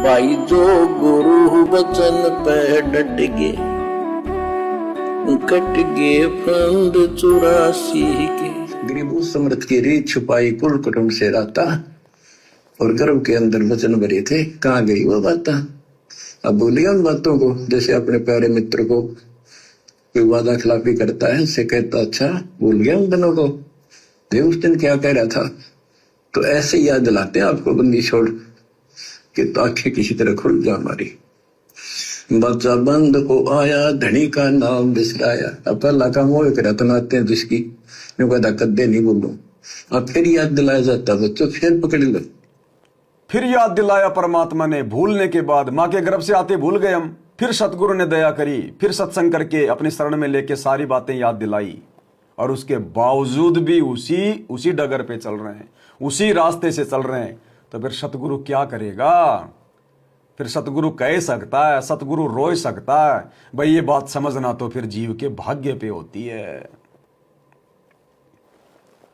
भाई जो गुरु वचन पे डट गए, कट गए फंद 84 के। गरीबों समृत की रीत छुपाई कुल कुटुंब से राता, और गर्भ के अंदर वचन भरे थे, कहाँ गई वो बात। अब भूलिए उन बातों को। जैसे अपने प्यारे मित्र को कोई वादा खिलाफी करता है, उससे कहता अच्छा भूल गया उन दिनों को, देव उस दिन क्या कह रहा था। तो ऐसे याद दिलाते हैं आपको बंदी छोड़ कि ताकि किसी तरह खुल जा हमारी। बच्चा बंद को आया, धनी का नाम बिसराया। अब पहला का मोह एक रत्न आते हैं जिसकी कहता कद्दे नहीं बोलूं। अब फिर याद दिलाया जाता, बच्चों फिर पकड़ लो। फिर याद दिलाया परमात्मा ने, भूलने के बाद माँ के गर्भ से आते भूल गए हम। फिर सतगुरु ने दया करी, फिर सत्संग करके अपनी शरण में लेके सारी बातें याद दिलाई, और उसके बावजूद भी उसी डगर पे चल रहे हैं, उसी रास्ते से चल रहे हैं। तो फिर सतगुरु क्या करेगा? फिर सतगुरु कह सकता है, सतगुरु रोय सकता है? भाई ये बात समझना तो फिर जीव के भाग्य पे होती है।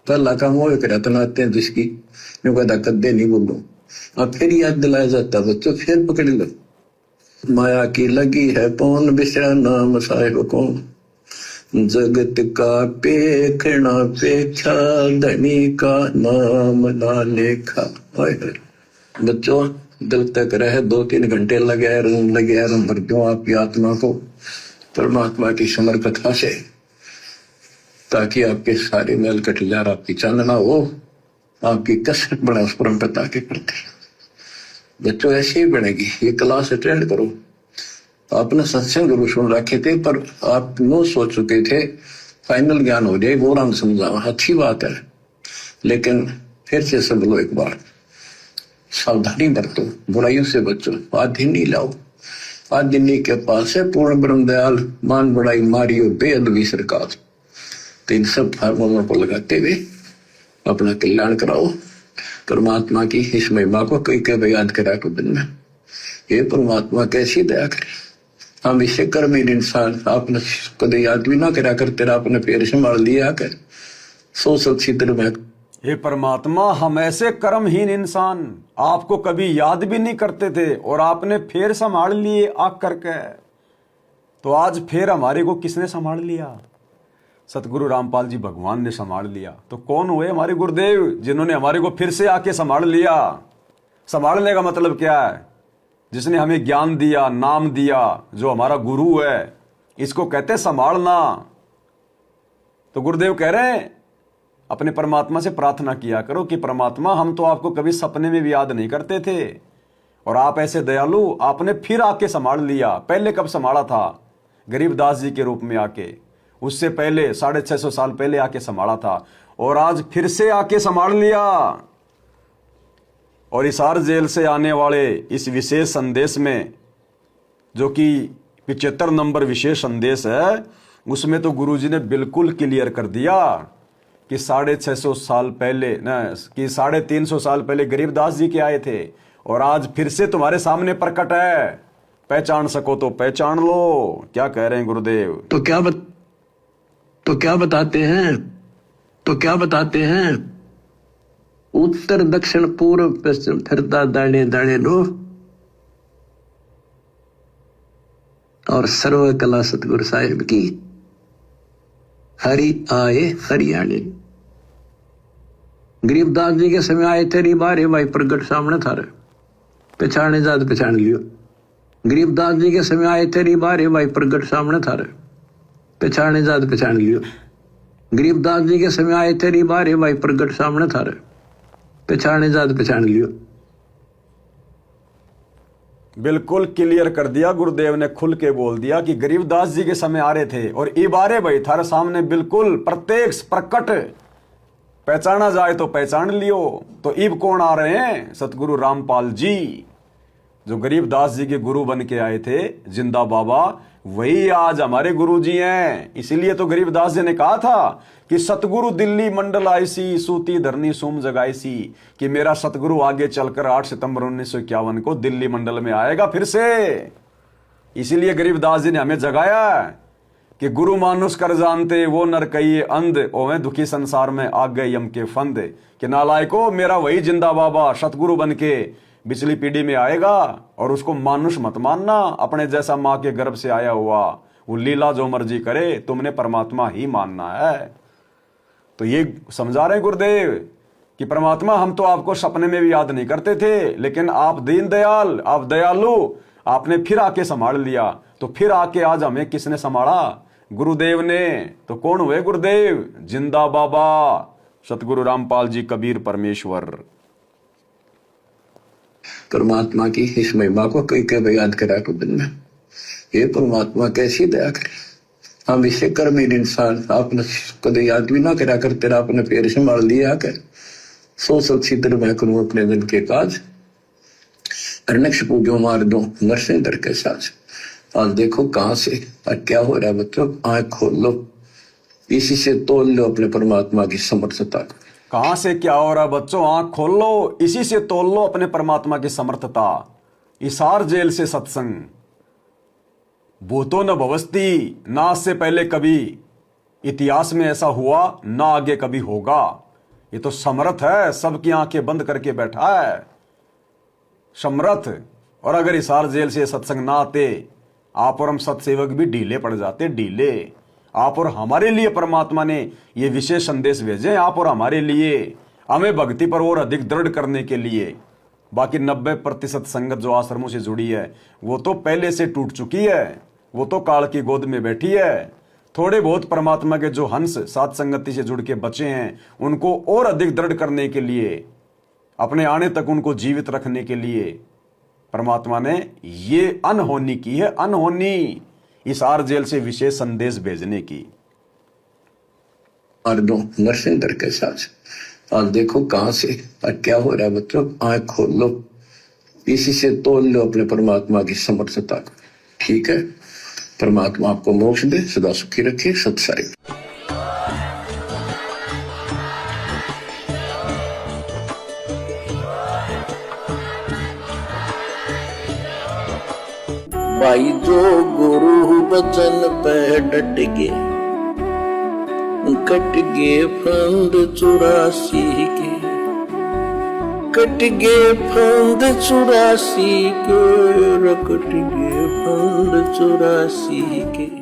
पहला का मोह एक रत्न आते हैं जिसकी कहता कद्दे नहीं बोलूं। अब फिर याद दिलाया जाता, बच्चों फिर पकड़ लो। माया की लगी है पौन, बिसरा नाम साहिब कौन। जगत का पेखना पेखा, धनी का नाम ना लेखा। बच्चों दिल तक रहे 2-3 घंटे लगे भर दो आपकी आत्मा को परमात्मा की समर कथा से, ताकि आपके सारे मेल कट जा, आपकी चांदना हो, आपकी कसरत बना उस परम पिता के प्रति। बच्चों ऐसे ही बनेगी। ये क्लास अटेंड करो। आपने सत्संग गुरु सुन रखे थे, पर आप नो सोच चुके थे फाइनल ज्ञान हो जाए, वो रंग समझावा, अच्छी बात है, लेकिन फिर से समझ लो एक बार। सावधानी बरतो, बुराइयों से बचो, आदि नहीं लाओ। आदि के पास है पूर्ण ब्रह्म दयाल, मान बड़ाई मारी और बेअदबी सरकार। तो इन सब फार्मूलों को लगाते हुए अपना कल्याण कराओ। परमात्मा की इस महिमा को कई कई याद करा को दिन में, ये परमात्मा कैसी दया करे। हम इसे कर्महीन इंसान, आपने कभी याद भी ना करा कर, तेरा अपने पैर संभाल लिया कर, सो छिद्र में। हे परमात्मा, हम ऐसे कर्महीन इंसान आपको कभी याद भी नहीं करते थे, और आपने फिर संभाल लिए आग करके। तो आज फिर हमारे को किसने संभाल लिया? सतगुरु रामपाल जी भगवान ने संभाल लिया। तो कौन हुए? हमारे गुरुदेव, जिन्होंने हमारे को फिर से आके संभाल लिया। संभालने का मतलब क्या है? जिसने हमें ज्ञान दिया, नाम दिया, जो हमारा गुरु है, इसको कहते संभालना। तो गुरुदेव कह रहे हैं अपने परमात्मा से प्रार्थना किया करो कि परमात्मा, हम तो आपको कभी सपने में भी याद नहीं करते थे, और आप ऐसे दयालु, आपने फिर आके संभाल लिया। पहले कब संभाला था? गरीबदास जी के रूप में आके, उससे पहले 650 साल पहले आके संभाला था, और आज फिर से आके संभाल लिया। और हिसार जेल से आने वाले इस विशेष संदेश में, जो कि 75 नंबर विशेष संदेश है, उसमें तो गुरुजी ने बिल्कुल क्लियर कर दिया कि 650 साल पहले कि 350 साल पहले गरीबदास जी के आए थे, और आज फिर से तुम्हारे सामने प्रकट है। पहचान सको तो पहचान लो। क्या कह रहे हैं गुरुदेव? तो क्या बताते हैं? उत्तर दक्षिण पूर्व पश्चिम फिरता दाने दाने लो, और सर्व कला सतगुरु साहिब की। हरि आए हरियाणे। गरीबदास जी के समय आए थे, बारे भाई प्रगट सामने था, पहचाने जात पहचान लियो। गरीबदास जी के समय आए थे, बारे भाई प्रगट सामने था, पहचाने जात पहचान लियो। गरीबदास जी के समय आए थे, बारे भाई प्रगट सामने था, पहचाने जात पहचान लियो। बिल्कुल क्लियर कर दिया गुरुदेव ने, खुल के बोल दिया कि गरीबदास जी के समय आ रहे थे, और इबारे भाई थारे सामने बिल्कुल प्रत्यक्ष प्रकट, पहचाना जाए तो पहचान लियो। तो इब कौन आ रहे हैं? सतगुरु रामपाल जी, जो गरीबदास जी के गुरु बन के आए थे, जिंदा बाबा, वही आज हमारे गुरु जी हैं। इसीलिए तो गरीबदास जी ने कहा था कि सतगुरु दिल्ली मंडल आईसी, सूती धरनी सोम जगाईसी, कि मेरा सतगुरु आगे चलकर 8 सितंबर 1951 को दिल्ली मंडल में आएगा फिर से। इसीलिए गरीबदास जी ने हमें जगाया कि गुरु मानुष कर जानते वो नर कहिए अंध, ओवे दुखी संसार में आ गए यम के फंद। कि नालायको, मेरा वही जिंदा बाबा सतगुरु बन के पिछली पीढ़ी में आएगा और उसको मानुष मत मानना, अपने जैसा माँ के गर्भ से आया हुआ, वो लीला जो मर्जी करे, तुमने परमात्मा ही मानना है। तो ये समझा रहे गुरुदेव कि परमात्मा हम तो आपको सपने में भी याद नहीं करते थे, लेकिन आप दीनदयाल, आप दयालु, आपने फिर आके संभाल लिया। तो फिर आके आज हमें किसने संभाला? गुरुदेव ने। तो कौन हुए गुरुदेव? जिंदा बाबा सतगुरु रामपाल जी कबीर परमेश्वर। परमात्मा की इस महिमा को कई कई याद करा को दिन में, ये परमात्मा कैसी दया करे, हम इसे कर्महीन इंसान, आपने कदे याद भी ना करा कर, तेरा आपने पैर संभाल लिया कर, सो छिद्र मैं करूं अपने दिन के काज, नक्श पूजो मार दो नरसिंदर के साथ। आज देखो कहां से और क्या हो रहा है बच्चों, आंख खोल लो, इसी से तोल लो अपने परमात्मा की समर्थता को। कहां से क्या हो रहा है बच्चों, आंख खोल लो, इसी से तोल लो अपने परमात्मा की समर्थता। इसार जेल से सत्संग, भूतो न भवस्ती, ना आज से पहले कभी इतिहास में ऐसा हुआ, ना आगे कभी होगा। ये तो समर्थ है, सबकी आंखें बंद करके बैठा है, समर्थ। और अगर इसार जेल से सत्संग ना आते, आप और हम सत्सेवक भी ढीले पड़ जाते, ढीले। आप और हमारे लिए परमात्मा ने ये विशेष संदेश भेजे, आप और हमारे लिए, हमें भक्ति पर और अधिक दृढ़ करने के लिए। बाकी 90% संगत जो आश्रमों से जुड़ी है, वो तो पहले से टूट चुकी है, वो तो काल की गोद में बैठी है। थोड़े बहुत परमात्मा के जो हंस साथ संगति से जुड़ के बचे हैं, उनको और अधिक दृढ़ करने के लिए, अपने आने तक उनको जीवित रखने के लिए परमात्मा ने ये अनहोनी की है, अनहोनी, इस आर जेल से विशेष संदेश भेजने की। दो नरसिंदर के साथ। आज देखो कहां से और क्या हो रहा है बच्चों, आंख खोल लो, इसी से तोल लो अपने परमात्मा की समर्थता को। ठीक है, परमात्मा आपको मोक्ष दे, सदा सुखी रखे। सत्साई। भाई जो गुरु बचन पे डट गे, कट गे फंद 84 के, कट गे फंद 84 के, कट गे फंद 84 के।